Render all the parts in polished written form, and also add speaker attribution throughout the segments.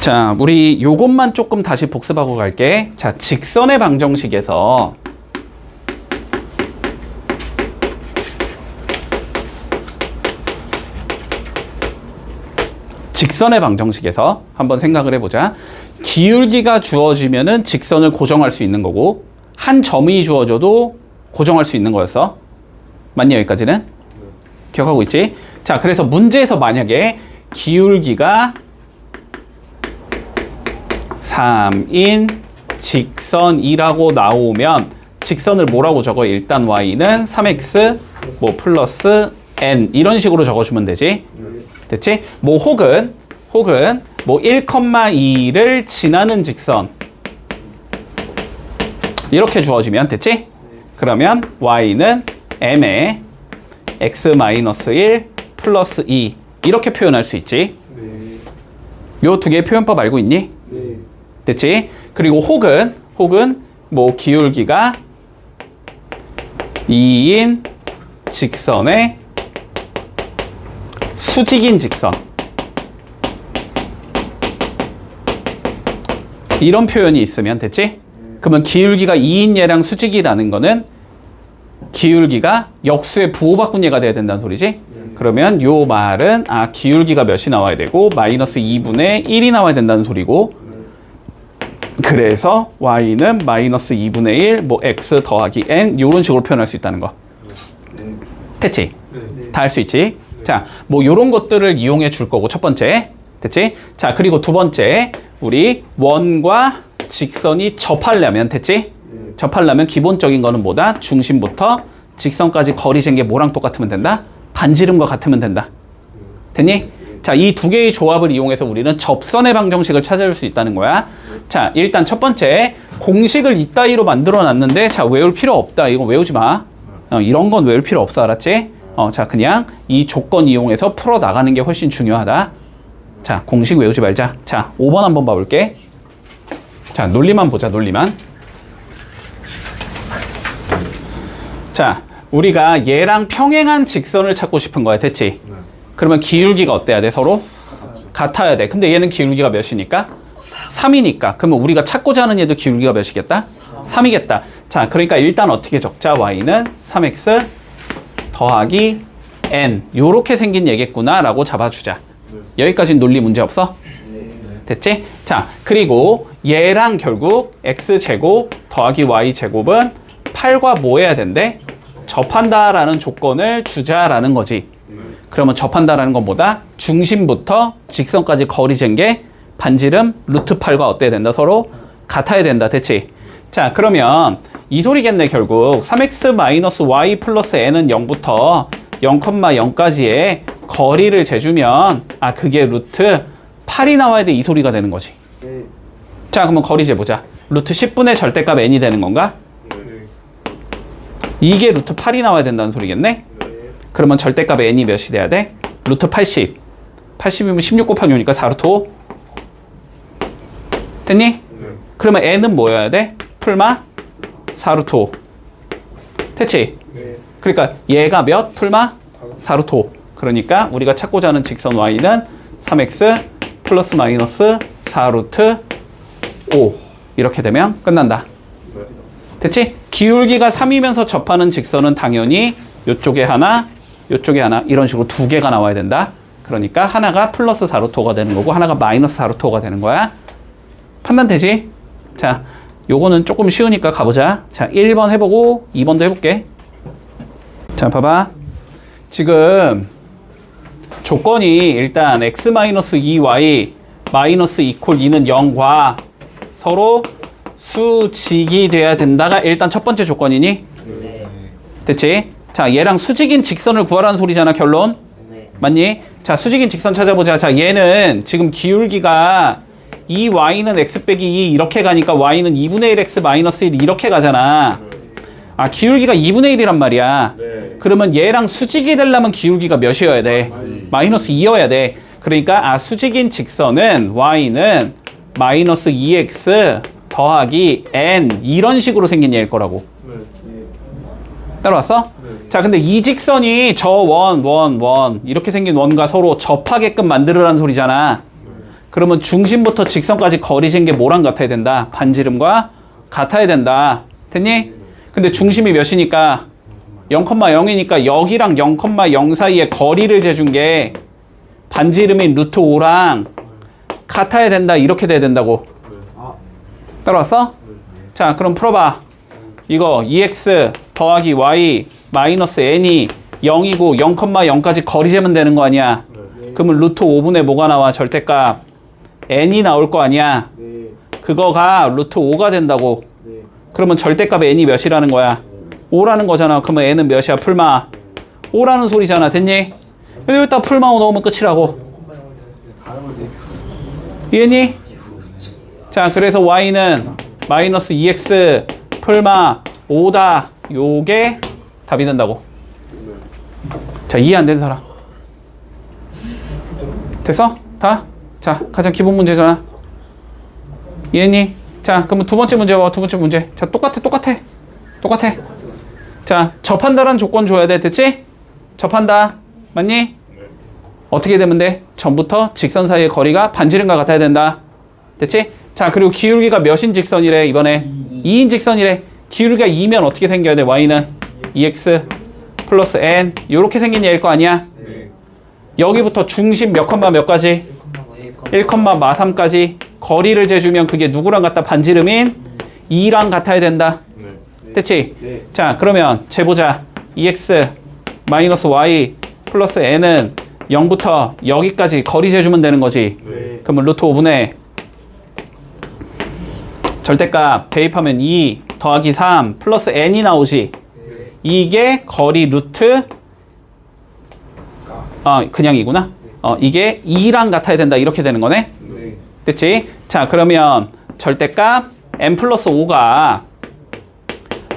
Speaker 1: 자, 우리 요것만 조금 다시 복습하고 갈게. 자, 직선의 방정식에서 한번 생각을 해보자. 기울기가 주어지면은 직선을 고정할 수 있는 거고, 한 점이 주어져도 고정할 수 있는 거였어. 맞니, 여기까지는? 기억하고 있지? 자, 그래서 문제에서 만약에 기울기가 3인 직선이라고 나오면 직선을 뭐라고 적어? 일단 y는 3x 뭐 플러스 n 이런 식으로 적어주면 되지. 됐지? 뭐 혹은 뭐 1,2를 지나는 직선 이렇게 주어지면 됐지? 그러면 y는 m에 x-1 플러스 2 이렇게 표현할 수 있지. 요 두 개의 표현법 알고 있니? 됐지? 그리고 혹은 뭐 기울기가 2인 직선의 수직인 직선 이런 표현이 있으면 됐지? 그러면 기울기가 2인 얘랑 수직이라는 거는 기울기가 역수의 부호바꾼 얘가 돼야 된다는 소리지? 그러면 요 말은 기울기가 몇이 나와야 되고 마이너스 2분의 1이 나와야 된다는 소리고, 그래서 y는 마이너스 2분의 1 뭐 x 더하기 n 요런 식으로 표현할 수 있다는 거. 됐지? 다 할 수 있지? 자, 뭐 요런 것들을 이용해 줄 거고 첫 번째. 됐지? 자, 그리고 두 번째, 우리 원과 직선이 접하려면 됐지? 접하려면 기본적인 거는 뭐다? 중심부터 직선까지 거리 잰 게 뭐랑 똑같으면 된다? 반지름과 같으면 된다. 됐니? 자, 이 두 개의 조합을 이용해서 우리는 접선의 방정식을 찾아줄 수 있다는 거야. 자, 일단 첫 번째, 공식을 이따위로 만들어 놨는데, 자, 외울 필요 없다. 이거 외우지 마. 이런 건 외울 필요 없어. 알았지? 자, 그냥 이 조건 이용해서 풀어 나가는 게 훨씬 중요하다. 자, 공식 외우지 말자. 자, 5번 한번 봐볼게. 자, 논리만 보자, 논리만. 자, 우리가 얘랑 평행한 직선을 찾고 싶은 거야. 됐지? 그러면 기울기가 어때야 돼? 서로? 같아야 돼. 근데 얘는 기울기가 몇이니까? 3이니까. 그러면 우리가 찾고자 하는 얘도 기울기가 몇이겠다? 3이겠다. 자, 그러니까 일단 어떻게 적자? y는 3x 더하기 n 요렇게 생긴 얘겠구나 라고 잡아주자. 여기까지는 논리 문제 없어? 됐지? 자, 그리고 얘랑 결국 x제곱 더하기 y제곱은 8과 뭐 해야 된대? 접한다라는 조건을 주자라는 거지. 그러면 접한다라는 건 뭐다? 중심부터 직선까지 거리 잰 게 반지름 루트 8과 어때야 된다? 서로 같아야 된다. 됐지? 자, 그러면 이 소리겠네. 결국 3x-y 플러스 n은 0부터 0,0까지의 거리를 재주면 그게 루트 8이 나와야 돼. 이 소리가 되는 거지. 자, 그러면 거리 재보자. 루트 10분의 절대값 n이 되는 건가? 이게 루트 8이 나와야 된다는 소리겠네? 그러면 절대값 n이 몇이 돼야 돼? 루트 80. 80이면 16 곱하기 5니까 4루트 5. 됐니? 그러면 n은 뭐여야 돼? 풀마 4루트 5. 됐지? 그러니까 얘가 몇? 풀마 4루트 5. 그러니까 우리가 찾고자 하는 직선 y는 3x 플러스 마이너스 4루트 5. 이렇게 되면 끝난다. 됐지? 기울기가 3이면서 접하는 직선은 당연히 요쪽에 하나, 요쪽에 하나 이런 식으로 두 개가 나와야 된다. 그러니까 하나가 플러스 4루트 5가 되는 거고 하나가 마이너스 4루트 5가 되는 거야. 판단되지? 자, 요거는 조금 쉬우니까 가보자. 자, 1번 해보고 2번도 해볼게. 자, 봐봐. 지금 조건이 일단 x-2y 마이너스 이퀄 2는 0과 서로 수직이 돼야 된다가 일단 첫 번째 조건이니? 됐지? 자, 얘랑 수직인 직선을 구하라는 소리잖아, 결론. 맞니? 자, 수직인 직선 찾아보자. 자, 얘는 지금 기울기가 2y는 x 빼기 2 이렇게 가니까 y는 2분의 1x 마이너스 1 이렇게 가잖아. 기울기가 2분의 1이란 말이야. 그러면 얘랑 수직이 되려면 기울기가 몇이어야 돼? 마이너스 2여야 돼. 그러니까 수직인 직선은 y는 마이너스 2x 더하기 n 이런 식으로 생긴 얘일 거라고. 따라왔어? 자, 근데 이 직선이 저 원 이렇게 생긴 원과 서로 접하게끔 만들으라는 소리잖아. 그러면 중심부터 직선까지 거리 잰 게 뭐랑 같아야 된다? 반지름과 같아야 된다. 됐니? 근데 중심이 몇이니까 0,0이니까 여기랑 0,0 사이에 거리를 재준 게 반지름인 루트 5랑 같아야 된다. 이렇게 돼야 된다고. 따라왔어? 자, 그럼 풀어봐. 이거 2x 더하기 y 마이너스 n이 0이고 0,0까지 거리 재면 되는 거 아니야? 그러면 루트 5분의 뭐가 나와? 절대값 n이 나올 거 아니야? 그거가 루트 5가 된다고. 그러면 절대값 n이 몇이라는 거야? 5라는 거잖아. 그러면 n은 몇이야? 풀마 5라는 소리잖아. 됐니? 여기다 풀마 5 넣으면 끝이라고. 이해니? 자, 그래서 y는 마이너스 2x 풀마 5다. 요게 답이 된다고. 자, 이해 안 된 사람 됐어? 다? 자, 가장 기본 문제잖아. 이해니? 자, 그러면 두 번째 문제 봐. 두 번째 문제. 자, 똑같아. 자, 접한다라는 조건 줘야 돼. 됐지? 접한다. 맞니? 어떻게 되면 돼? 전부터 직선 사이의 거리가 반지름과 같아야 된다. 됐지? 자, 그리고 기울기가 몇인 직선이래? 이번에 2인 직선이래. 기울기가 2면 어떻게 생겨야 돼? y는 2x 플러스 n 요렇게 생긴 얘일 거 아니야? 여기부터 중심 몇 컴마 몇까지? 1,3까지 거리를 재주면 그게 누구랑 같다? 반지름인 2랑 같아야 된다. 됐지? 자, 그러면 재보자. 2x 마이너스 y 플러스 n은 0부터 여기까지 거리 재주면 되는 거지. 그러면 루트 5분의 절대값 대입하면 2 더하기 3 플러스 n이 나오지. 이게 거리 루트 그냥 이구나. 이게 2랑 같아야 된다. 이렇게 되는 거네. 됐지? 자, 그러면 절대값 n 플러스 5가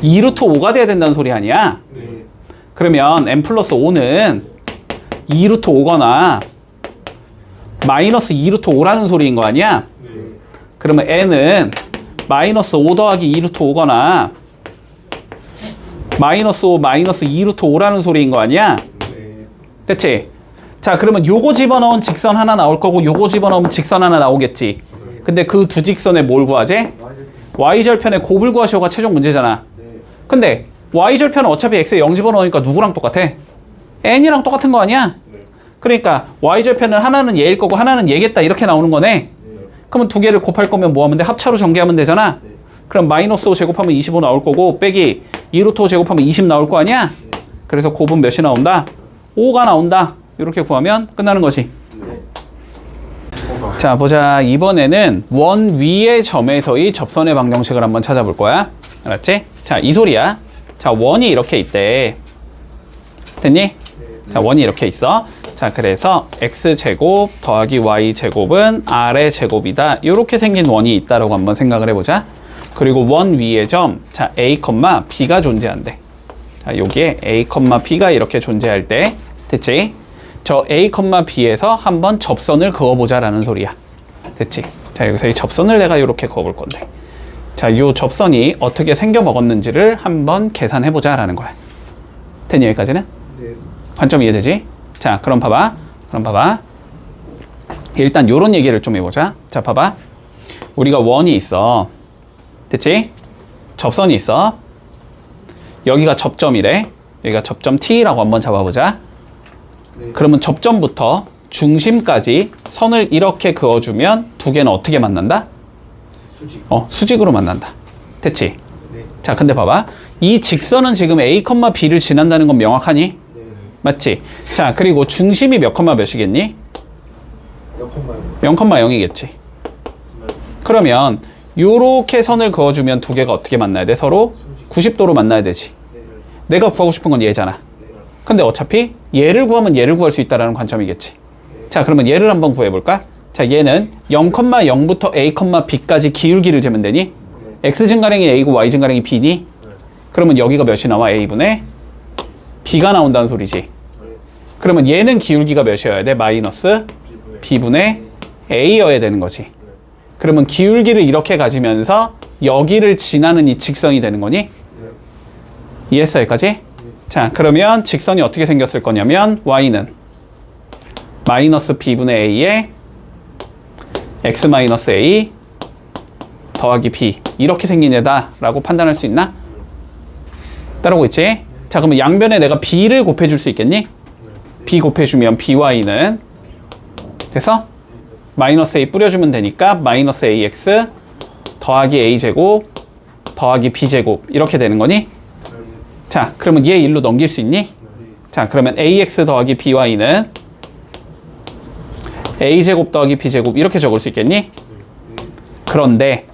Speaker 1: 2루트 5가 돼야 된다는 소리 아니야? 그러면 n 플러스 5는 2루트 5거나 마이너스 2루트 5라는 소리인 거 아니야? 그러면 n은 마이너스 5 더하기 2루트 5거나 마이너스 5 마이너스 2루트 5라는 소리인 거 아니야? 됐지? 자, 그러면 요거 집어넣은 직선 하나 나올 거고 요거 집어넣으면 직선 하나 나오겠지. 근데 그 두 직선에 뭘 구하지? y절편의 곱을 구하시오가 최종 문제잖아. 근데 y절편은 어차피 x에 0 집어넣으니까 누구랑 똑같아? n이랑 똑같은 거 아니야? 그러니까 y절편은 하나는 얘일 거고 하나는 얘겠다 이렇게 나오는 거네. 그러면 두 개를 곱할 거면 뭐 하면 돼? 합차로 전개하면 되잖아. 그럼 마이너스 5 제곱하면 25 나올 거고 빼기 2루트 5 제곱하면 20 나올 거 아니야? 그래서 곱은 몇이 나온다? 5가 나온다. 이렇게 구하면 끝나는 것이. 자, 보자. 이번에는 원 위의 점에서의 접선의 방정식을 한번 찾아볼 거야. 알았지? 자, 이 소리야. 자, 원이 이렇게 있대. 됐니? 자, 원이 이렇게 있어. 자, 그래서 x제곱 더하기 y제곱은 r의 제곱이다. 이렇게 생긴 원이 있다라고 한번 생각을 해보자. 그리고 원 위의 점, 자, a, b가 존재한대. 자, 여기에 a, b가 이렇게 존재할 때, 됐지? 저 a, b에서 한번 접선을 그어보자라는 소리야. 됐지? 자, 여기서 이 접선을 내가 이렇게 그어볼 건데. 자, 이 접선이 어떻게 생겨 먹었는지를 한번 계산해보자라는 거야. 됐니, 여기까지는? 네. 관점 이해되지? 자, 그럼 봐봐. 일단 요런 얘기를 좀 해보자. 자, 봐봐. 우리가 원이 있어. 됐지? 접선이 있어. 여기가 접점이래. 여기가 접점 T라고 한번 잡아보자. 네. 그러면 접점부터 중심까지 선을 이렇게 그어주면 두 개는 어떻게 만난다? 수직. 수직으로 만난다. 됐지? 네. 자, 근데 봐봐. 이 직선은 지금 A, B를 지난다는 건 명확하니? 네. 맞지? 자, 그리고 중심이 몇 컴마 몇이겠니? 0,0이겠지. 그러면 요렇게 선을 그어주면 두 개가 어떻게 만나야 돼? 서로 90도로 만나야 되지. 내가 구하고 싶은 건 얘잖아. 근데 어차피 얘를 구하면 얘를 구할 수 있다는 관점이겠지. 자, 그러면 얘를 한번 구해볼까? 자, 얘는 0,0부터 a, b까지 기울기를 재면 되니? x 증가량이 a고 y 증가량이 b니? 그러면 여기가 몇이 나와? a분의 b가 나온다는 소리지. 그러면 얘는 기울기가 몇이어야 돼? 마이너스 b분의 a여야 되는 거지. 그러면 기울기를 이렇게 가지면서 여기를 지나는 이 직선이 되는 거니? 이해했어, 여기까지? 자, 그러면 직선이 어떻게 생겼을 거냐면 y는 마이너스 b분의 a에 x-a 더하기 b 이렇게 생긴 애다라고 판단할 수 있나? 따라오고 있지? 자, 그러면 양변에 내가 b를 곱해줄 수 있겠니? b 곱해주면 by는 됐어? 마이너스 a 뿌려주면 되니까 마이너스 ax 더하기 a제곱 더하기 b제곱 이렇게 되는 거니? 자, 그러면 얘 일로 넘길 수 있니? 자, 그러면 ax 더하기 by는 a제곱 더하기 b제곱 이렇게 적을 수 있겠니? 그런데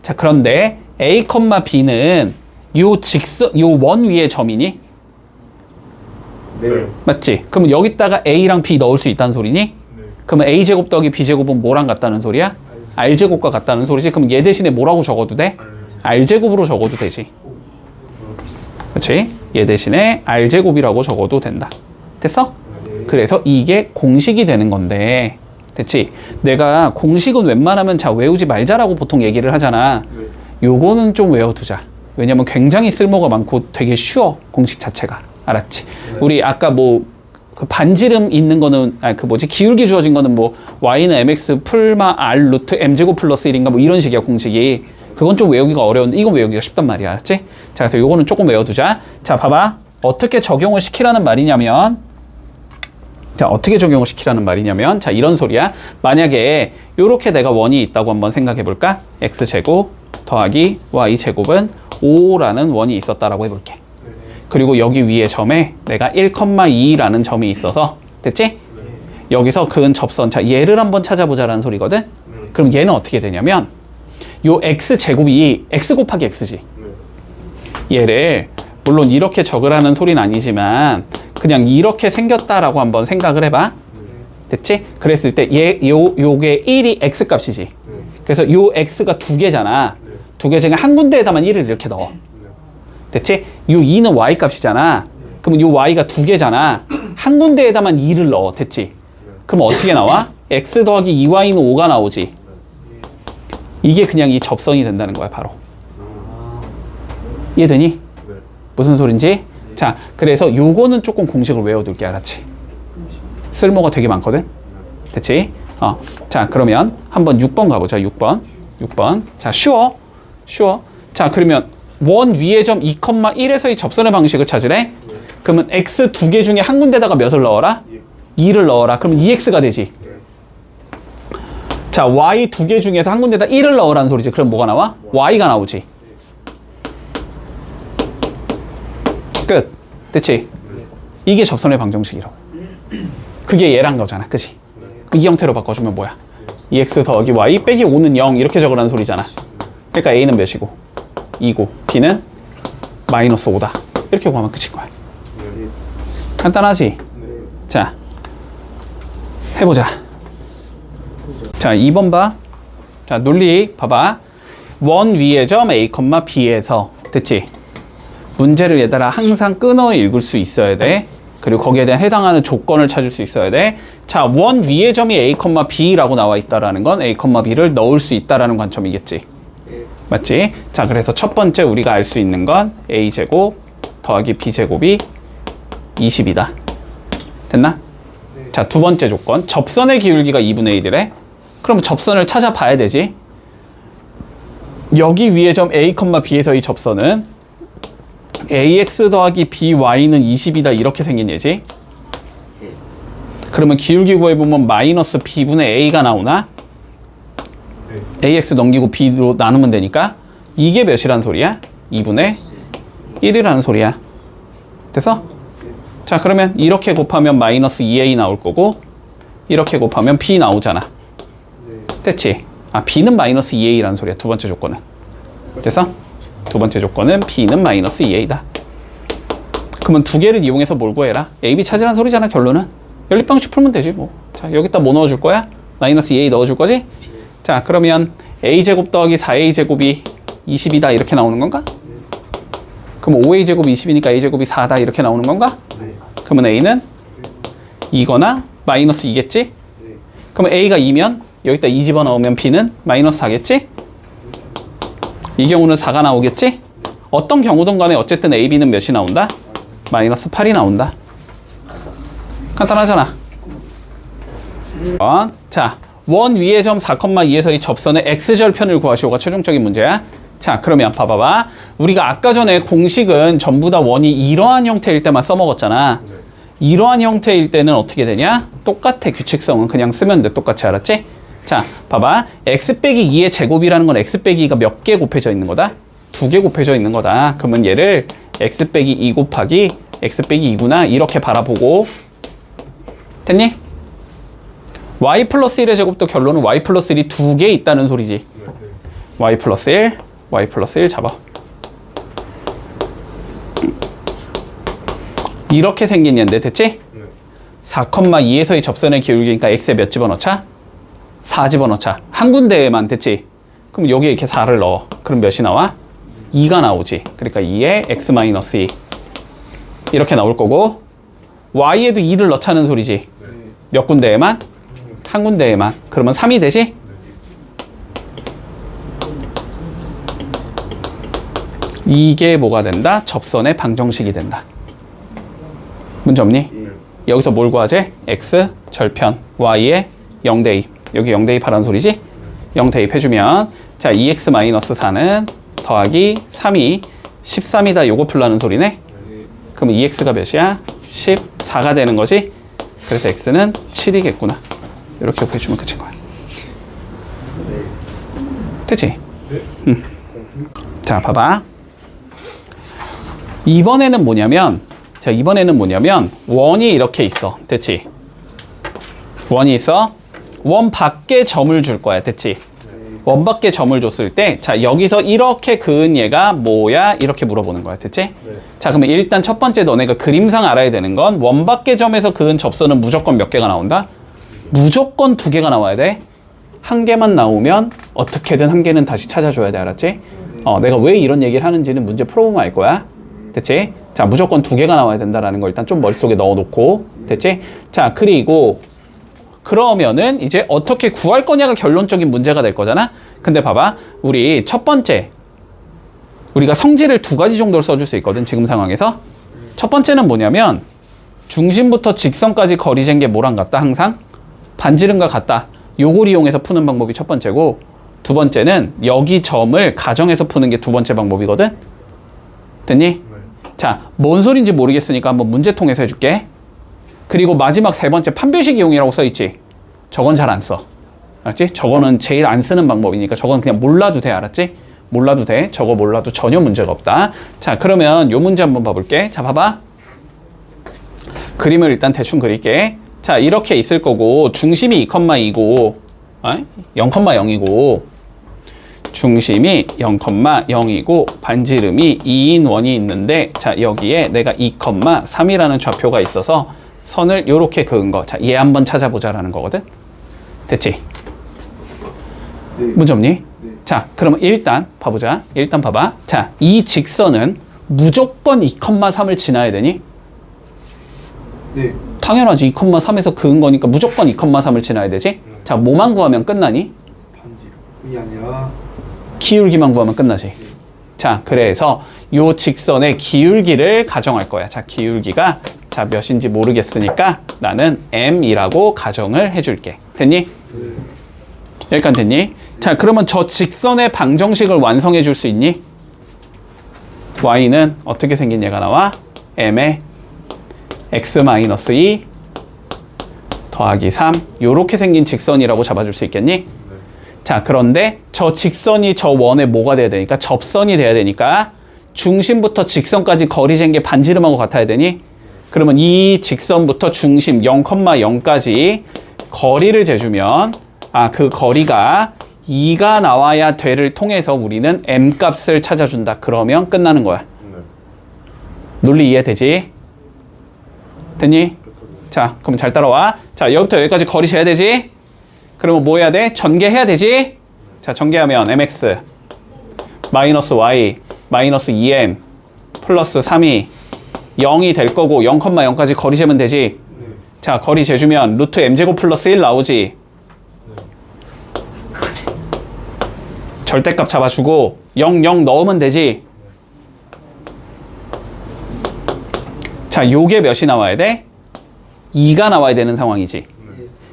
Speaker 1: 자, 그런데 a, b는 요 직선, 요 원 위의 점이니?
Speaker 2: 네.
Speaker 1: 맞지? 그럼 여기다가 a랑 b 넣을 수 있다는 소리니?
Speaker 2: 네.
Speaker 1: 그러면 a제곱 더하기 b제곱은 뭐랑 같다는 소리야? r제곱과 같다는 소리지? 그럼 얘 대신에 뭐라고 적어도 돼? r제곱으로 적어도 되지. 그렇지? 얘 대신에 r제곱이라고 적어도 된다. 됐어? 그래서 이게 공식이 되는 건데, 됐지? 내가 공식은 웬만하면 자 외우지 말자라고 보통 얘기를 하잖아. 요거는 좀 외워두자. 왜냐면 굉장히 쓸모가 많고 되게 쉬워, 공식 자체가. 알았지? 우리 아까 뭐 그 반지름 있는 거는 그 뭐지 기울기 주어진 거는 뭐 y는 mx 풀마 r 루트 m제곱 플러스 1인가 뭐 이런 식이야 공식이. 그건 좀 외우기가 어려운데 이건 외우기가 쉽단 말이야. 알았지? 자, 그래서 요거는 조금 외워두자. 자, 봐봐. 어떻게 적용을 시키라는 말이냐면, 자, 어떻게 적용을 시키라는 말이냐면, 자, 이런 소리야. 만약에 요렇게 내가 원이 있다고 한번 생각해 볼까? x제곱 더하기 y제곱은 5라는 원이 있었다라고 해볼게. 그리고 여기 위에 점에 내가 1,2라는 점이 있어서, 됐지? 여기서 그은 접선. 자, 얘를 한번 찾아보자라는 소리거든? 그럼 얘는 어떻게 되냐면, 요 x제곱이 x 곱하기 x지. 얘를 물론 이렇게 적으라는 소리는 아니지만 그냥 이렇게 생겼다라고 한번 생각을 해봐. 됐지? 그랬을 때 요게 1이 x 값이지. 그래서 요 x가 두 개잖아. 두 개 중에 한 군데에다만 1을 이렇게 넣어. 됐지? 요 2는 y 값이잖아. 그러면 요 y가 두 개잖아. 한 군데에다만 2를 넣어. 됐지? 그럼 어떻게 나와? x 더하기 2y는 5가 나오지. 이게 그냥 이 접선이 된다는 거야, 바로. 이해되니? 무슨 소린지? 자, 그래서 요거는 조금 공식을 외워둘게, 알았지? 쓸모가 되게 많거든? 됐지? 자, 그러면 한번 6번 가보자, 6번. 자, 쉬워. 자, 그러면 원 위의 점 2,1에서의 접선의 방식을 찾으래? 그러면 x 두 개 중에 한 군데다가 몇을 넣어라? 2를 넣어라. 그러면 2x가 되지. 자, y 두 개 중에서 한 군데다 1을 넣으라는 소리지. 그럼 뭐가 나와? y가 나오지. 끝. 됐지? 이게 접선의 방정식이라고. 그게 얘란 거잖아. 그치? 이 형태로 바꿔주면 뭐야? 2x 더하기 y 빼기 5는 0 이렇게 적으라는 소리잖아. 그러니까 a는 몇이고 2고 b는 마이너스 5다. 이렇게 구하면 끝인 거야. 간단하지? 자, 해보자. 자, 2번 봐. 자, 논리 봐봐. 원 위의 점 a, b에서 됐지? 문제를 얘들아 항상 끊어 읽을 수 있어야 돼. 그리고 거기에 대한 해당하는 조건을 찾을 수 있어야 돼. 자, 원 위의 점이 a, b라고 나와 있다라는 건 a, b를 넣을 수 있다라는 관점이겠지. 맞지? 자, 그래서 첫 번째 우리가 알 수 있는 건 a제곱 더하기 b제곱이 20이다. 됐나? 자, 두 번째 조건. 접선의 기울기가 2분의 1이래. 그럼 접선을 찾아봐야 되지. 여기 위의 점 a, b에서의 접선은 ax 더하기 by는 20이다 이렇게 생긴 예지. 그러면 기울기 구해보면 마이너스 b분의 a가 나오나? ax 넘기고 b로 나누면 되니까 이게 몇이란 소리야? 2분의 1이라는 소리야. 됐어? 자, 그러면 이렇게 곱하면 마이너스 2a 나올 거고 이렇게 곱하면 b 나오잖아. 됐지? b는 마이너스 2a라는 소리야. 두 번째 조건은. 됐어? 두 번째 조건은 b는 마이너스 2a다. 그러면 두 개를 이용해서 뭘 구해라? a, b 찾으라는 소리잖아, 결론은. 연립방식 풀면 되지, 뭐. 자, 여기다 뭐 넣어줄 거야? 마이너스 2a 넣어줄 거지? 자, 그러면 a제곱 더하기 4a제곱이 20이다 이렇게 나오는 건가? 그럼 5a제곱이 20이니까 a제곱이 4다 이렇게 나오는 건가? 그러면 a는 2거나 마이너스 2겠지? 그러면 a가 2면 여기다 2 집어넣으면 b는 마이너스 4겠지? 이 경우는 4가 나오겠지? 어떤 경우든 간에 어쨌든 a, b는 몇이 나온다? 마이너스 8이 나온다. 간단하잖아. 자, 원 위의 점 4,2에서의 접선의 x절편을 구하시오가 최종적인 문제야. 자, 그러면 봐봐봐. 우리가 아까 전에 공식은 전부 다 원이 이러한 형태일 때만 써먹었잖아. 이러한 형태일 때는 어떻게 되냐? 똑같아. 규칙성은 그냥 쓰면 돼. 똑같이. 알았지? 자, 봐봐. x 빼기 2의 제곱이라는 건 x 빼기 2가 몇 개 곱해져 있는 거다? 2개 곱해져 있는 거다. 그러면 얘를 x 빼기 2 곱하기 x 빼기 2구나 이렇게 바라보고 됐니? y 플러스 1의 제곱도 결론은 y 플러스 1이 2개 있다는 소리지. y 플러스 1, y 플러스 1 잡아. 이렇게 생긴 얘인데 됐지? 4,2에서의 접선의 기울기니까 x에 몇 집어넣자? 4 집어넣자. 한 군데에만 됐지? 그럼 여기에 이렇게 4를 넣어. 그럼 몇이 나와? 2가 나오지. 그러니까 2에 x-2 이렇게 나올 거고 y에도 2를 넣자는 소리지. 몇 군데에만? 한 군데에만. 그러면 3이 되지? 이게 뭐가 된다? 접선의 방정식이 된다. 문제 없니? 여기서 뭘 구하지? x 절편 y의 0대입. 여기 0대입하라는 소리지? 0대입 해주면 자 2x-4는 더하기 3이 13이다 요거 풀라는 소리네. 그럼 2x가 몇이야? 14가 되는 거지? 그래서 x는 7이겠구나. 이렇게 구해주면 끝인 거야. 됐지? 응. 자, 봐봐. 이번에는 뭐냐면, 자, 이번에는 뭐냐면, 원이 이렇게 있어. 됐지? 원이 있어. 원 밖에 점을 줄 거야. 됐지? 원 밖에 점을 줬을 때, 자, 여기서 이렇게 그은 얘가 뭐야? 이렇게 물어보는 거야. 됐지? 자, 그러면 일단 첫 번째 너네가 그림상 알아야 되는 건, 원 밖에 점에서 그은 접선은 무조건 몇 개가 나온다? 무조건 2개가 나와야 돼. 한 개만 나오면 어떻게든 한 개는 다시 찾아줘야 돼. 알았지? 내가 왜 이런 얘기를 하는지는 문제 풀어보면 알 거야. 됐지? 자, 무조건 2개가 나와야 된다는 걸 일단 좀 머릿속에 넣어놓고. 됐지? 자, 그리고 그러면은 이제 어떻게 구할 거냐가 결론적인 문제가 될 거잖아. 근데 봐봐. 우리 첫 번째 우리가 성질을 2가지 정도로 써줄 수 있거든. 지금 상황에서. 첫 번째는 뭐냐면 중심부터 직선까지 거리 잰 게 뭐랑 같다? 항상 반지름과 같다. 요걸 이용해서 푸는 방법이 첫 번째고, 두 번째는 여기 점을 가정해서 푸는 게 두 번째 방법이거든. 됐니? 자, 뭔 소린지 모르겠으니까 한번 문제통에서 해줄게. 그리고 마지막 세 번째 판별식 이용이라고 써있지? 저건 잘 안 써. 알았지? 저거는 제일 안 쓰는 방법이니까 저건 그냥 몰라도 돼. 알았지? 몰라도 돼. 저거 몰라도 전혀 문제가 없다. 자, 그러면 요 문제 한번 봐볼게. 자, 봐봐. 그림을 일단 대충 그릴게. 자, 이렇게 있을 거고 중심이 2,2고 0,0이고 중심이 0,0이고 반지름이 2인 원이 있는데, 자, 여기에 내가 2,3이라는 좌표가 있어서 선을 요렇게 그은 거. 자, 얘 한번 찾아보자라는 거거든. 됐지?
Speaker 2: 네.
Speaker 1: 문제 없니?
Speaker 2: 네.
Speaker 1: 자, 그러면 일단 봐보자. 일단 봐봐. 자, 이 직선은 무조건 2,3을 지나야 되니?
Speaker 2: 네.
Speaker 1: 당연하지. 2,3에서 그은 거니까 무조건 2,3을 지나야 되지. 자, 뭐만 구하면 끝나니?
Speaker 2: 반지름이 아니라
Speaker 1: 기울기만 구하면 끝나지. 자, 그래서 요 직선의 기울기를 가정할 거야. 자, 기울기가 자 몇인지 모르겠으니까 나는 m이라고 가정을 해줄게. 됐니? 여기까지 됐니? 자, 그러면 저 직선의 방정식을 완성해 줄 수 있니? y는 어떻게 생긴 얘가 나와? m에 x-2 더하기 3 요렇게 생긴 직선이라고 잡아줄 수 있겠니? 자, 그런데 저 직선이 저 원에 뭐가 돼야 되니까? 접선이 돼야 되니까 중심부터 직선까지 거리 잰 게 반지름하고 같아야 되니? 그러면 이 직선부터 중심 0,0까지 거리를 재주면 그 거리가 2가 나와야 돼를 통해서 우리는 m 값을 찾아준다. 그러면 끝나는 거야. 논리 이해되지? 됐니? 자, 그럼 잘 따라와. 자, 여기부터 여기까지 거리 재야 되지? 그러면 뭐 해야 돼? 전개해야 되지? 자, 전개하면 mx 마이너스 y 마이너스 2m 플러스 3이 0이 될 거고 0,0까지 거리 재면 되지? 자, 거리 재주면 루트 m제곱 플러스 1 나오지? 절대값 잡아주고 0, 0 넣으면 되지? 자, 요게 몇이 나와야 돼? 2가 나와야 되는 상황이지.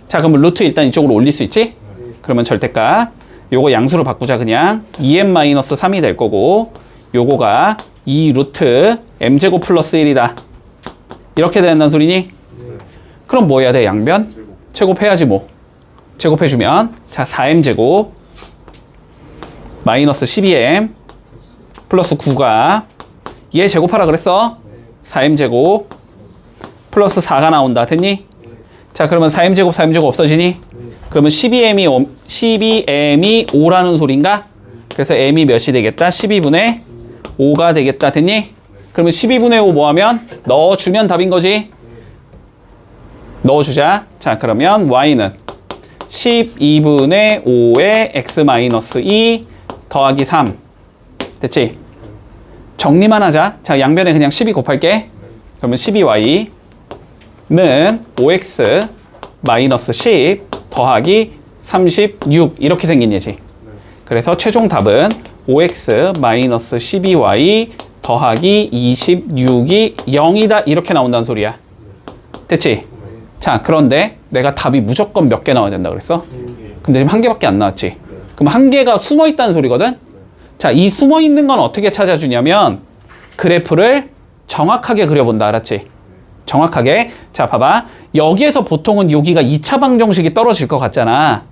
Speaker 1: 자, 그럼 루트 일단 이쪽으로 올릴 수 있지? 그러면 절대값. 요거 양수로 바꾸자 그냥. 2m-3이 될 거고 요거가 2 루트 m제곱 플러스 1이다. 이렇게 된다는 소리니? 그럼 뭐 해야 돼? 양변? 제곱해야지 뭐. 제곱해주면 자 4m제곱 마이너스 12m 플러스 9가 얘 제곱하라 그랬어? 4m제곱 플러스 4가 나온다. 됐니? 자 그러면 4m제곱 4m제곱 없어지니? 그러면 12m이 5라는 소린가? 그래서 m이 몇이 되겠다? 12분의 5가 되겠다. 됐니? 그러면 12분의 5 뭐하면? 넣어주면 답인 거지? 넣어주자. 자 그러면 y는 12분의 5에 x-2 더하기 3 됐지? 정리만 하자. 자 양변에 그냥 12 곱할게. 그러면 12y는 5x 마이너스 10 더하기 36 이렇게 생긴 예지. 그래서 최종 답은 5x 마이너스 12y 더하기 26이 0이다 이렇게 나온다는 소리야. 됐지? 자 그런데 내가 답이 무조건 몇 개 나와야 된다 그랬어? 근데 지금 한 개밖에 안 나왔지. 그럼 한 개가 숨어 있다는 소리거든? 자, 이 숨어 있는 건 어떻게 찾아주냐면 그래프를 정확하게 그려본다. 알았지? 정확하게. 자, 봐봐. 여기에서 보통은 여기가 2차 방정식이 떨어질 것 같잖아.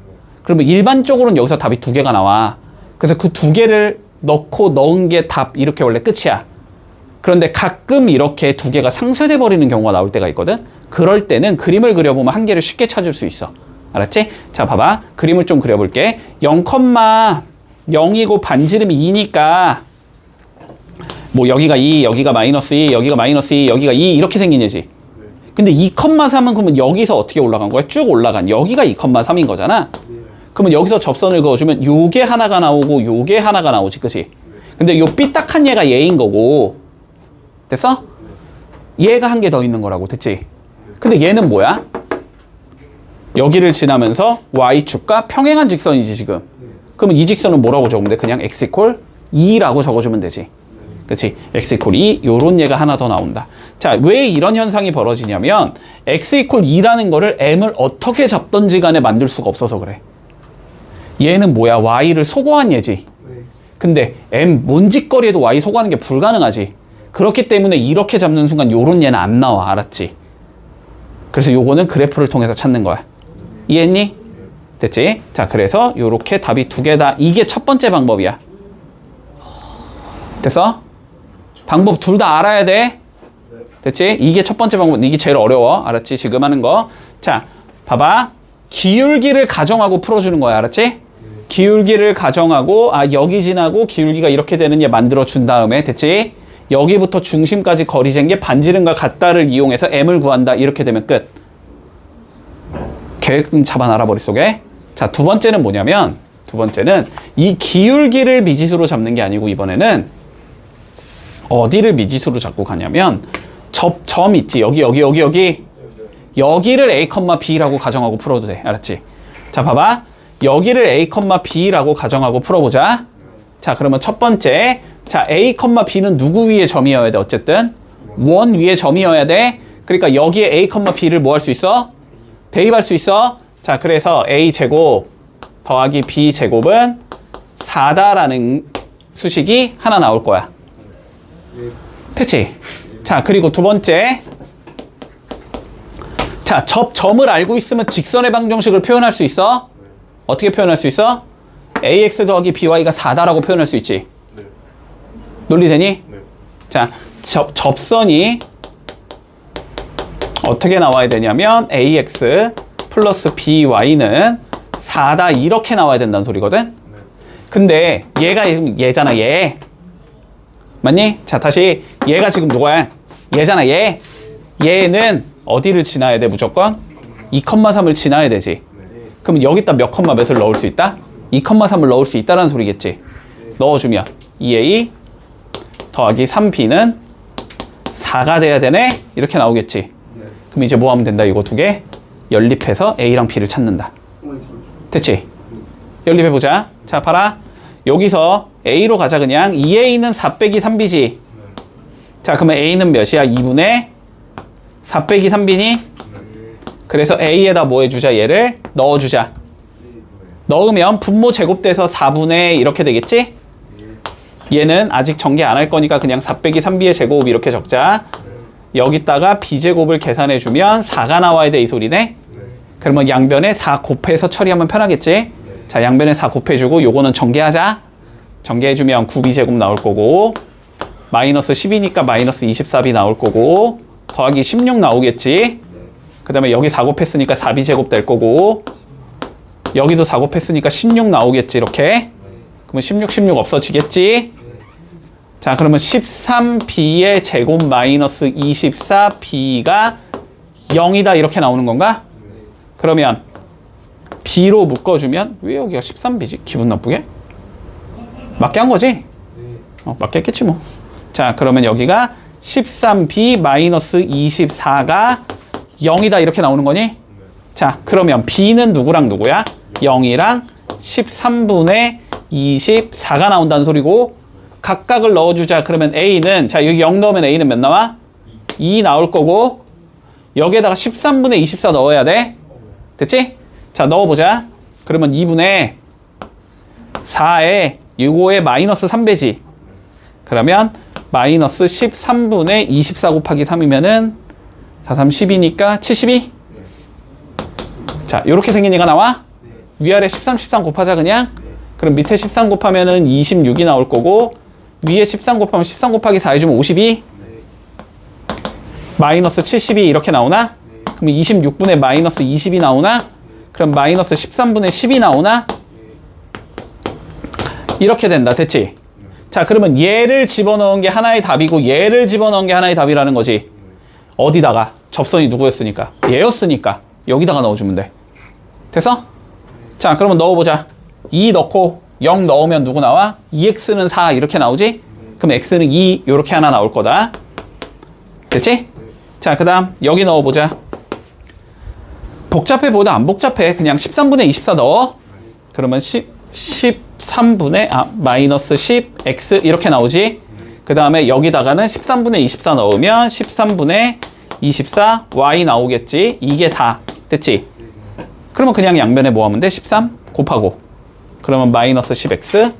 Speaker 1: 그러면 일반적으로는 여기서 답이 두 개가 나와. 그래서 그 두 개를 넣은 게 답 이렇게 원래 끝이야. 그런데 가끔 이렇게 두 개가 상쇄돼 버리는 경우가 나올 때가 있거든. 그럴 때는 그림을 그려보면 한 개를 쉽게 찾을 수 있어. 알았지? 자, 봐봐. 그림을 좀 그려볼게. 0,0이고 반지름이 2니까 뭐 여기가 2, 여기가 마이너스 2, 여기가 마이너스 2, 여기가 2 이렇게 생긴 예지. 근데 2,3은 그러면 여기서 어떻게 올라간 거야? 쭉 올라간. 여기가 2,3인 거잖아. 그러면 여기서 접선을 그어주면 요게 하나가 나오고 요게 하나가 나오지. 그치? 근데 요 삐딱한 얘가 얘인 거고. 됐어? 얘가 한 개 더 있는 거라고. 됐지? 근데 얘는 뭐야? 여기를 지나면서 y축과 평행한 직선이지 지금. 그러면 이 직선은 뭐라고 적으면 돼? 그냥 x 이퀄 2라고 적어주면 되지. 그치? x 이퀄 2 요런 얘가 하나 더 나온다. 자, 왜 이런 현상이 벌어지냐면 x 이퀄 2라는 거를 m을 어떻게 잡던지 간에 만들 수가 없어서 그래. 얘는 뭐야? y를 소거한 얘지. 근데 m 뭔 짓거리에도 y 소거하는 게 불가능하지. 그렇기 때문에 이렇게 잡는 순간 요런 얘는 안 나와. 알았지? 그래서 요거는 그래프를 통해서 찾는 거야. 이해했니? 됐지? 자, 그래서 요렇게 답이 두 개다. 이게 첫 번째 방법이야. 됐어? 방법 둘 다 알아야 돼. 됐지? 이게 첫 번째 방법. 이게 제일 어려워. 알았지? 지금 하는 거. 자, 봐봐. 기울기를 가정하고 풀어주는 거야. 알았지? 기울기를 가정하고 여기 지나고 기울기가 이렇게 되는 얘 만들어준 다음에 됐지? 여기부터 중심까지 거리 잰 게 반지름과 같다를 이용해서 m을 구한다. 이렇게 되면 끝. 계획은 잡아놔라 머릿속에. 자, 두 번째는 뭐냐면 두 번째는 이 기울기를 미지수로 잡는 게 아니고 이번에는 어디를 미지수로 잡고 가냐면 점 있지. 여기 여기를 a, b라고 가정하고 풀어도 돼. 알았지? 자, 봐봐. 여기를 a, b라고 가정하고 풀어보자. 자, 그러면 첫 번째. 자, a, b는 누구 위에 점이어야 돼? 어쨌든 원 위에 점이어야 돼. 그러니까 여기에 a, b를 뭐 할 수 있어? 대입할 수 있어. 자, 그래서 a 제곱 더하기 b 제곱은 4다라는 수식이 하나 나올 거야. 됐지? 자, 그리고 두 번째. 자, 점을 알고 있으면 직선의 방정식을 표현할 수 있어? 어떻게 표현할 수 있어? ax 더하기 by가 4다라고 표현할 수 있지. 논리되니?
Speaker 3: 네.
Speaker 1: 자, 접선이 어떻게 나와야 되냐면 ax 플러스 by는 4다 이렇게 나와야 된다는 소리거든? 근데 얘가 얘잖아, 얘. 맞니? 자, 다시 얘가 지금 누구야? 얘잖아, 얘. 얘는 어디를 지나야 돼, 무조건? 2,3을 지나야 되지. 그럼 여기다 몇 컴마 몇을 넣을 수 있다? 2,3을 넣을 수 있다는 소리겠지. 넣어주면 2a 더하기 3b는 4가 돼야 되네? 이렇게 나오겠지. 그럼 이제 뭐 하면 된다? 이거 두 개 연립해서 a랑 b를 찾는다. 됐지? 연립해보자. 자, 봐라. 여기서 a로 가자. 그냥 2a는 4 빼기 3b지. 자, 그러면 a는 몇이야? 2분의 4 빼기 3b니? 그래서 a에다 뭐 해주자? 얘를 넣어주자. 넣으면 분모 제곱돼서 4분의 이렇게 되겠지? 얘는 아직 전개 안 할 거니까 그냥 4 빼기 3b의 제곱 이렇게 적자. 여기다가 b제곱을 계산해주면 4가 나와야 돼 이 소리네. 그러면 양변에 4 곱해서 처리하면 편하겠지? 자, 양변에 4 곱해주고 요거는 전개하자. 전개해주면 9b제곱 나올 거고 마이너스 10이니까 마이너스 24b 나올 거고 더하기 16 나오겠지? 그 다음에 여기 4 곱했으니까 4b제곱 될 거고 여기도 4 곱했으니까 16 나오겠지 이렇게. 그러면 16 없어지겠지? 자, 그러면 13b의 제곱 마이너스 24b가 0이다 이렇게 나오는 건가? 그러면 b로 묶어주면 왜 여기가 13b지? 기분 나쁘게? 맞게 한 거지? 맞게 했겠지 뭐. 자, 그러면 여기가 13b 마이너스 24가 0이다 이렇게 나오는 거니? 자, 그러면 b는 누구랑 누구야? 0이랑 13분의 24가 나온다는 소리고 각각을 넣어주자. 그러면 a는 자 여기 0 넣으면 a는 몇 나와? 2 나올 거고 여기에다가 13분의 24 넣어야 돼. 됐지? 자, 넣어보자. 그러면 2분의 4에 요거에 마이너스 3배지. 그러면 마이너스 13분의 24 곱하기 3이면은 4, 3, 10이니까 72? 자, 요렇게 생긴 얘가 나와? 위아래 13, 13 곱하자 그냥? 그럼 밑에 13 곱하면은 26이 나올 거고 위에 13 곱하면 13 곱하기 4 해주면 52? 마이너스 72 이렇게 나오나? 그럼 26분의 마이너스 20이 나오나? 그럼 마이너스 13분의 10이 나오나? 이렇게 된다. 됐지? 자, 그러면 얘를 집어넣은 게 하나의 답이고 얘를 집어넣은 게 하나의 답이라는 거지. 어디다가? 접선이 누구였으니까? 얘였으니까 여기다가 넣어주면 돼. 됐어? 자, 그러면 넣어보자. 2 넣고 0 넣으면 누구 나와? 2x는 4 이렇게 나오지? 그럼 x는 2 이렇게 하나 나올 거다. 됐지? 자, 그 다음 여기 넣어보자. 복잡해 보다 안 복잡해. 그냥 13분의 24 넣어. 그러면 13분의 마이너스 10x 이렇게 나오지? 그 다음에 여기다가는 13분의 24 넣으면 13분의 24 y 나오겠지? 이게 4 됐지? 그러면 그냥 양변에 뭐 하면 돼? 13 곱하고 그러면 마이너스 10x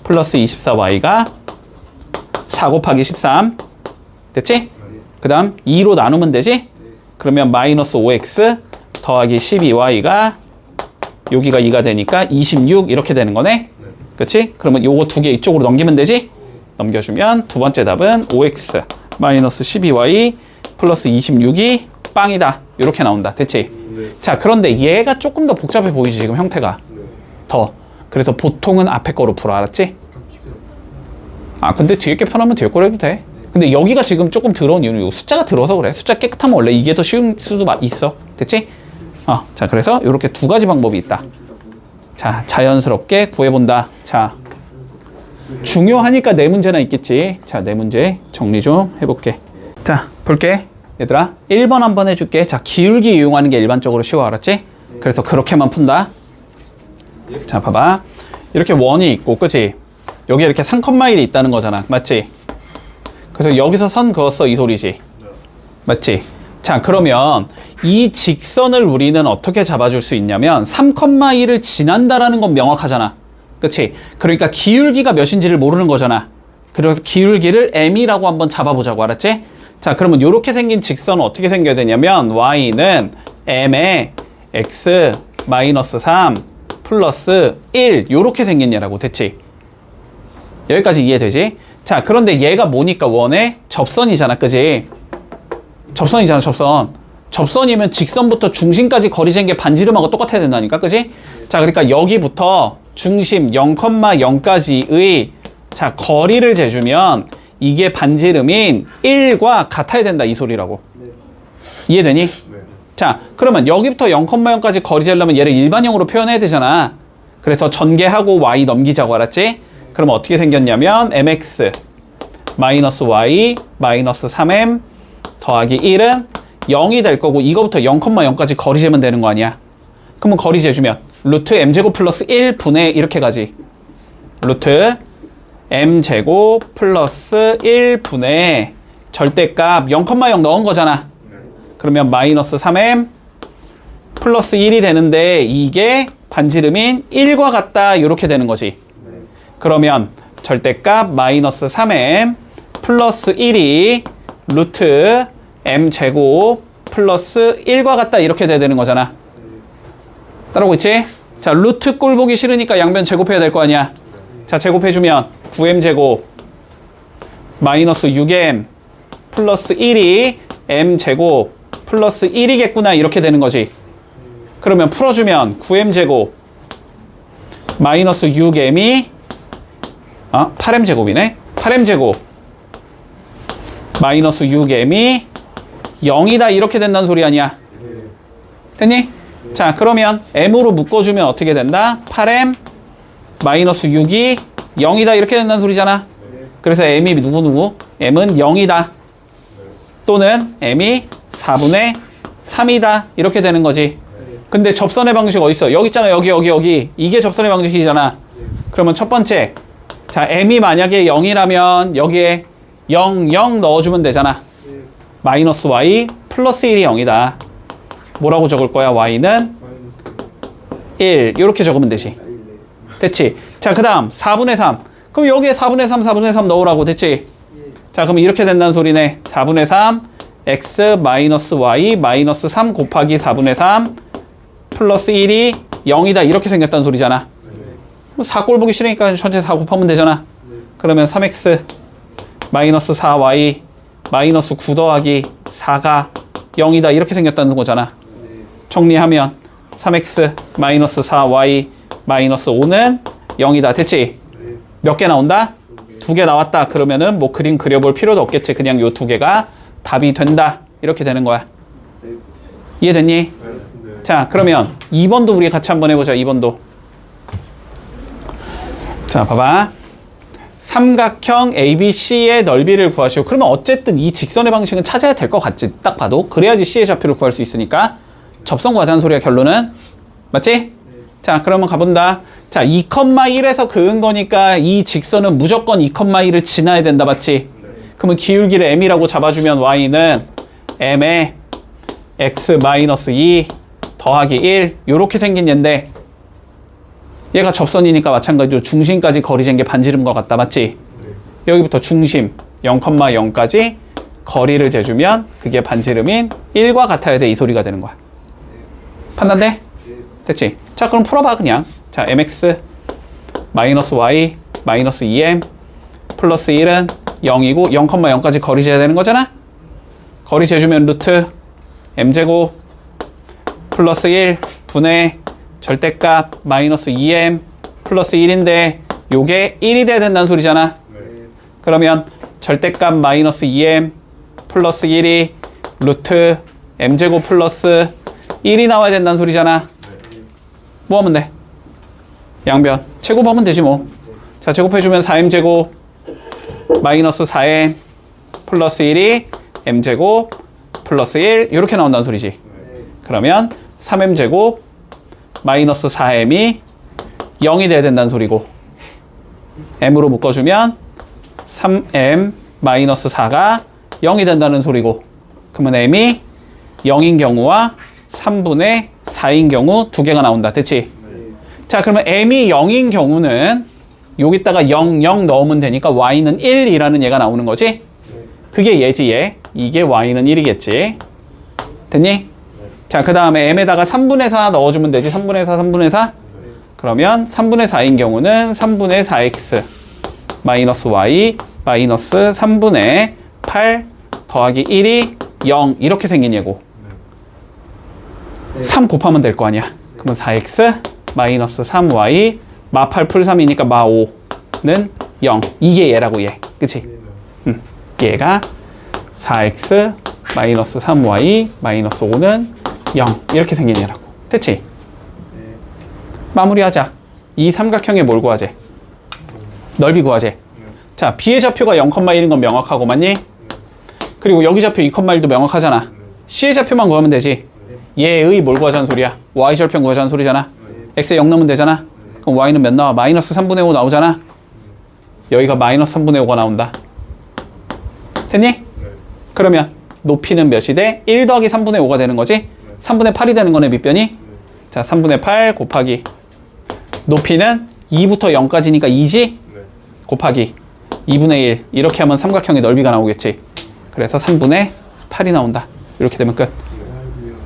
Speaker 1: 플러스 24y가 4 곱하기 13 됐지? 그 다음 2로 나누면 되지? 그러면 마이너스 5x 더하기 12y가 여기가 2가 되니까 26 이렇게 되는 거네? 그치? 그러면 요거 두 개 이쪽으로 넘기면 되지? 넘겨주면 두 번째 답은 5x 마이너스 12y 플러스 26이 빵이다 이렇게 나온다. 됐지? 자, 그런데 얘가 조금 더 복잡해 보이지 지금 형태가 더. 그래서 보통은 앞에 거로 풀어. 알았지? 근데 뒤에 게 편하면 뒤에 거로 해도 돼. 근데 여기가 지금 조금 더러운 이유는 요 숫자가 들어서 그래. 숫자 깨끗하면 원래 이게 더 쉬운 수도 있어. 됐지? 자, 그래서 이렇게 두 가지 방법이 있다. 자, 자연스럽게 구해본다. 자, 중요하니까 네 문제나 있겠지. 자, 네 문제 정리 좀 해볼게. 자, 볼게. 얘들아, 1번 한번 해줄게. 자, 기울기 이용하는 게 일반적으로 쉬워. 알았지? 그래서 그렇게만 푼다. 자, 봐봐. 이렇게 원이 있고, 그치? 여기 이렇게 3,1이 있다는 거잖아. 맞지? 그래서 여기서 선 그었어. 이 소리지. 맞지? 자, 그러면 이 직선을 우리는 어떻게 잡아줄 수 있냐면 3,1을 지난다라는 건 명확하잖아. 그치? 그러니까 기울기가 몇인지를 모르는 거잖아. 그래서 기울기를 m이라고 한번 잡아보자고. 알았지? 자, 그러면 이렇게 생긴 직선은 어떻게 생겨야 되냐면 y는 m에 x 마이너스 3 플러스 1 요렇게 생긴 얘라고. 됐지? 여기까지 이해되지? 자, 그런데 얘가 뭐니까 원의 접선이잖아. 그지? 접선이잖아. 접선이면 직선부터 중심까지 거리 잰 게 반지름하고 똑같아야 된다니까. 그지? 자, 그러니까 여기부터 중심 0,0까지의 자, 거리를 재주면 이게 반지름인 1과 같아야 된다 이 소리라고. 이해되니? 자, 그러면 여기부터 0,0까지 거리 재려면 얘를 일반형으로 표현해야 되잖아. 그래서 전개하고 y 넘기자고. 알았지? 그러면 어떻게 생겼냐면 mx 마이너스 y 마이너스 3m 더하기 1은 0이 될 거고 이거부터 0,0까지 거리 재면 되는 거 아니야. 그러면 거리 재주면 루트 m제곱 플러스 1분의 이렇게 가지. 루트 m제곱 플러스 1분의 절대값 0,0 넣은 거잖아. 그러면 마이너스 3m 플러스 1이 되는데 이게 반지름인 1과 같다 이렇게 되는 거지.
Speaker 2: 네.
Speaker 1: 그러면 절대값 마이너스 3m 플러스 1이 루트 m 제곱 플러스 1과 같다 이렇게 돼야 되는 거잖아. 따라오고 있지? 자, 루트 꼴 보기 싫으니까 양변 제곱해야 될 거 아니야. 자, 제곱해주면 9m 제곱 마이너스 6m 플러스 1이 m 제곱 플러스 1이겠구나 이렇게 되는 거지. 그러면 풀어주면 9m 제곱 마이너스 6m이 8m 제곱이네. 8m 제곱 마이너스 6m이 0이다 이렇게 된다는 소리 아니야. 됐니? 자, 그러면 m으로 묶어주면 어떻게 된다? 8m 마이너스 6이 0이다 이렇게 된다는 소리잖아. 그래서 m이 누구? m은 0이다. 또는 m이 4분의 3이다 이렇게 되는 거지. 근데 접선의 방식 어딨어? 여기 있잖아. 여기. 이게 접선의 방식이잖아. 그러면 첫 번째, 자, m이 만약에 0이라면 여기에 0, 0 넣어주면 되잖아. 마이너스 y 플러스 1이 0이다. 뭐라고 적을 거야? y는 1 이렇게 적으면 되지. 됐지? 자, 그 다음 4분의 3. 그럼 여기에 4분의 3, 4분의 3 넣으라고. 됐지? 자, 그럼 이렇게 된다는 소리네. 4분의 3 x 마이너스 y 마이너스 3 곱하기 4분의 3 플러스 1이 0이다 이렇게 생겼다는 소리잖아. 4꼴 보기 싫으니까 전체 다 곱하면 되잖아. 그러면 3x 마이너스 4y 마이너스 9 더하기 4가 0이다 이렇게 생겼다는 거잖아. 정리하면 3x 마이너스 4y 마이너스 5는 0이다. 됐지? 몇 개 나온다? 2개 나왔다. 그러면은 뭐 그림 그려볼 필요도 없겠지. 그냥 요 2개가 답이 된다. 이렇게 되는 거야. 이해됐니? 자, 그러면 2번도 우리 같이 한번 해보자. 2번도. 자, 봐봐. 삼각형 ABC의 넓이를 구하시오. 그러면 어쨌든 이 직선의 방식은 찾아야 될 것 같지. 딱 봐도. 그래야지 C의 좌표를 구할 수 있으니까. 접선 구하자는 소리야, 결론은. 맞지? 자, 그러면 가본다. 자, 2,1에서 그은 거니까 이 직선은 무조건 2,1을 지나야 된다. 맞지? 그러면 기울기를 m이라고 잡아주면 y는 m에 x-2 더하기 1 요렇게 생긴 얘인데 얘가 접선이니까 마찬가지로 중심까지 거리 잰 게 반지름과 같다. 맞지? 여기부터 중심 0,0까지 거리를 재주면 그게 반지름인 1과 같아야 돼. 이 소리가 되는 거야. 판단돼? 됐지? 자, 그럼 풀어봐 그냥. 자, mx 마이너스 y 마이너스 2m 플러스 1은 0이고 0,0까지 거리 재야 되는 거잖아? 거리 재주면 루트 m제곱 플러스 1 분의 절대값 마이너스 2m 플러스 1인데 요게 1이 돼야 된다는 소리잖아. 그러면 절대값 마이너스 2m 플러스 1이 루트 m제곱 플러스 1이 나와야 된다는 소리잖아. 뭐 하면 돼? 양변 제곱하면 되지 뭐. 자, 제곱해주면 4m제곱 마이너스 4m 플러스 1이 m제곱 플러스 1 이렇게 나온다는 소리지. 그러면 3m제곱 마이너스 4m이 0이 돼야 된다는 소리고 m으로 묶어주면 3m 마이너스 4가 0이 된다는 소리고 그러면 m이 0인 경우와 3분의 4인 경우 두 개가 나온다. 됐지? 자, 그러면 m이 0인 경우는 여기다가 0, 0 넣으면 되니까 y는 1이라는 얘가 나오는 거지? 그게 얘지 얘. 이게 y는 1이겠지. 됐니? 자, 그 다음에 m에다가 3분의 4 넣어주면 되지. 3분의 4, 3분의 4. 그러면 3분의 4인 경우는 3분의 4x 마이너스 y 마이너스 3분의 8 더하기 1이 0 이렇게 생긴 얘고 3 곱하면 될 거 아니야. 그러면 4x 마이너스 3y 마 8 풀 3이니까 마 5는 0. 이게 얘라고 얘. 그치? 얘가 4x 마이너스 3y 마이너스 5는 0 이렇게 생긴 얘라고. 됐지? 마무리하자. 이 삼각형에 뭘 구하재? 넓이 구하재. 자, B의 좌표가 0,1인 건 명확하고 맞니? 그리고 여기 좌표 2,1도 명확하잖아. C의 좌표만 구하면 되지. 얘의 뭘 구하자는 소리야? Y 절편 구하자는 소리잖아. X에 0 넣으면 되잖아. 그럼 Y는 몇 나와? 마이너스 3분의 5 나오잖아. 여기가 마이너스 3분의 5가 나온다. 됐니? 그러면 높이는 몇이 돼? 1 더하기 3분의 5가 되는 거지? 3분의 8이 되는 거네, 밑변이? 자, 3분의 8 곱하기 높이는 2부터 0까지니까 2지?
Speaker 3: 네.
Speaker 1: 곱하기 2분의 1. 이렇게 하면 삼각형의 넓이가 나오겠지. 그래서 3분의 8이 나온다. 이렇게 되면 끝.
Speaker 2: 아이고야.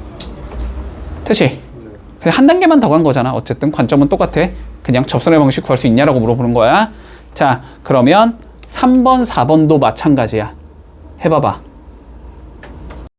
Speaker 1: 됐지?
Speaker 3: 네.
Speaker 1: 그냥 한 단계만 더 간 거잖아. 어쨌든 관점은 똑같아. 그냥 접선의 방식 구할 수 있냐라고 물어보는 거야. 자, 그러면 3번, 4번도 마찬가지야. 해봐봐.